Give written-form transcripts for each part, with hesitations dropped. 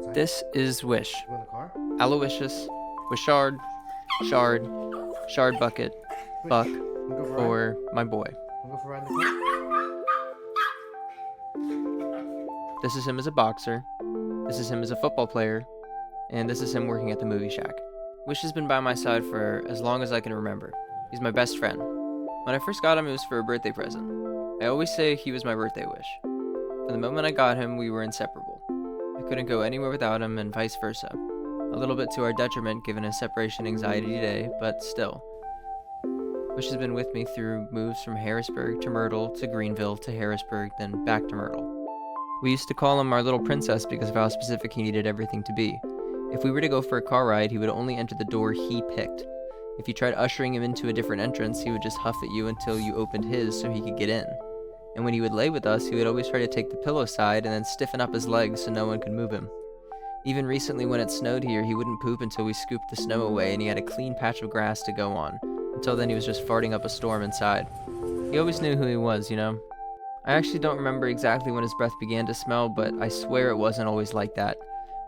This is Wish. Go in the car? Aloysius, Wishard, Shard, Shard Bucket, Buck, Wanna go for a ride? or my boy. Wanna go for a ride in the car? This is him as a boxer, this is him as a football player, and this is him working at the movie shack. Wish has been by my side for as long as I can remember. He's my best friend. When I first got him, it was for a birthday present. I always say he was my birthday wish. From the moment I got him, we were inseparable. I couldn't go anywhere without him, and vice versa. A little bit to our detriment given his separation anxiety today, but still. Wish has been with me through moves from Harrisburg to Myrtle to Greenville to Harrisburg, then back to Myrtle. We used to call him our little princess because of how specific he needed everything to be. If we were to go for a car ride, he would only enter the door he picked. If you tried ushering him into a different entrance, he would just huff at you until you opened his so he could get in. And when he would lay with us, he would always try to take the pillow side and then stiffen up his legs so no one could move him. Even recently when it snowed here, he wouldn't poop until we scooped the snow away and he had a clean patch of grass to go on. Until then he was just farting up a storm inside. He always knew who he was, you know? I actually don't remember exactly when his breath began to smell, but I swear it wasn't always like that.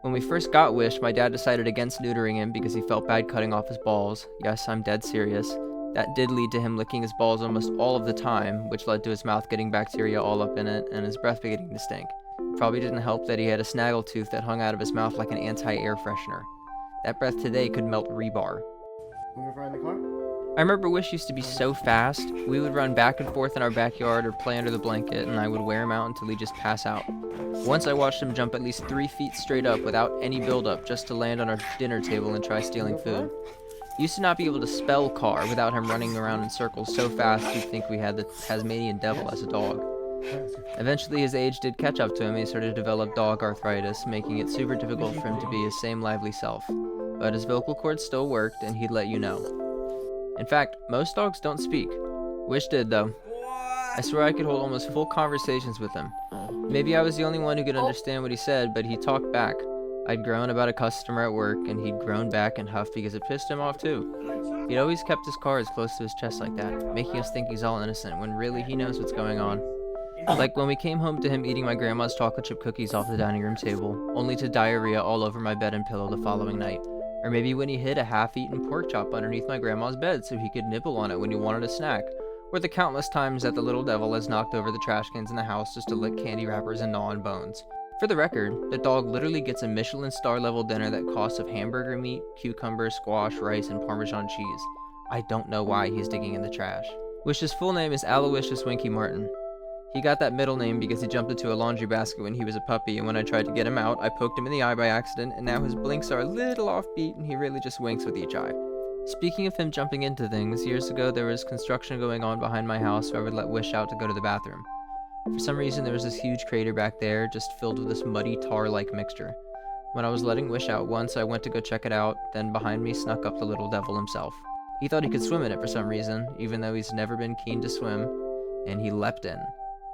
When we first got Wish, my dad decided against neutering him because he felt bad cutting off his balls. Yes, I'm dead serious. That did lead to him licking his balls almost all of the time, which led to his mouth getting bacteria all up in it and his breath beginning to stink. It probably didn't help that he had a snaggletooth that hung out of his mouth like an anti-air freshener. That breath today could melt rebar. Wanna go for a ride in the car? I remember Wish used to be so fast. We would run back and forth in our backyard or play under the blanket, and I would wear him out until he'd just pass out. Once I watched him jump at least 3 feet straight up without any build-up just to land on our dinner table and try stealing food. He used to not be able to spell car without him running around in circles so fast you'd think we had the Tasmanian devil as a dog. Eventually his age did catch up to him and he started to develop dog arthritis, making it super difficult for him to be his same lively self. But his vocal cords still worked and he'd let you know. In fact, most dogs don't speak. Wish did though. I swear I could hold almost full conversations with him. Maybe I was the only one who could understand what he said, but he talked back. I'd groan about a customer at work, and he'd groan back and huff because it pissed him off too. He'd always kept his cards close to his chest like that, making us think he's all innocent when really he knows what's going on. Like when we came home to him eating my grandma's chocolate chip cookies off the dining room table, only to diarrhea all over my bed and pillow the following night. Or maybe when he hid a half-eaten pork chop underneath my grandma's bed so he could nibble on it when he wanted a snack. Or the countless times that the little devil has knocked over the trash cans in the house just to lick candy wrappers and gnaw on bones. For the record, the dog literally gets a Michelin star level dinner that costs of hamburger meat, cucumber, squash, rice, and Parmesan cheese. I don't know why he's digging in the trash. Wish's full name is Aloysius Winky Martin. He got that middle name because he jumped into a laundry basket when he was a puppy, and when I tried to get him out, I poked him in the eye by accident, and now his blinks are a little offbeat and he really just winks with each eye. Speaking of him jumping into things, years ago there was construction going on behind my house, so I would let Wish out to go to the bathroom. For some reason there was this huge crater back there, just filled with this muddy tar-like mixture. When I was letting Wish out once, I went to go check it out, then behind me snuck up the little devil himself. He thought he could swim in it for some reason, even though he's never been keen to swim, and he leapt in.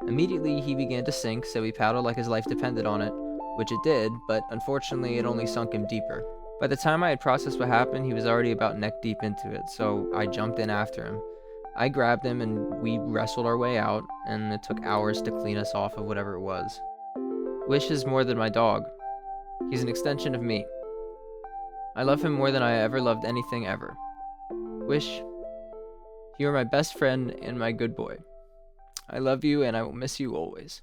Immediately he began to sink, so he paddled like his life depended on it, which it did, but unfortunately it only sunk him deeper. By the time I had processed what happened, he was already about neck deep into it, so I jumped in after him. I grabbed him and we wrestled our way out, and it took hours to clean us off of whatever it was. Wish is more than my dog. He's an extension of me. I love him more than I ever loved anything ever. Wish, you are my best friend and my good boy. I love you and I will miss you always.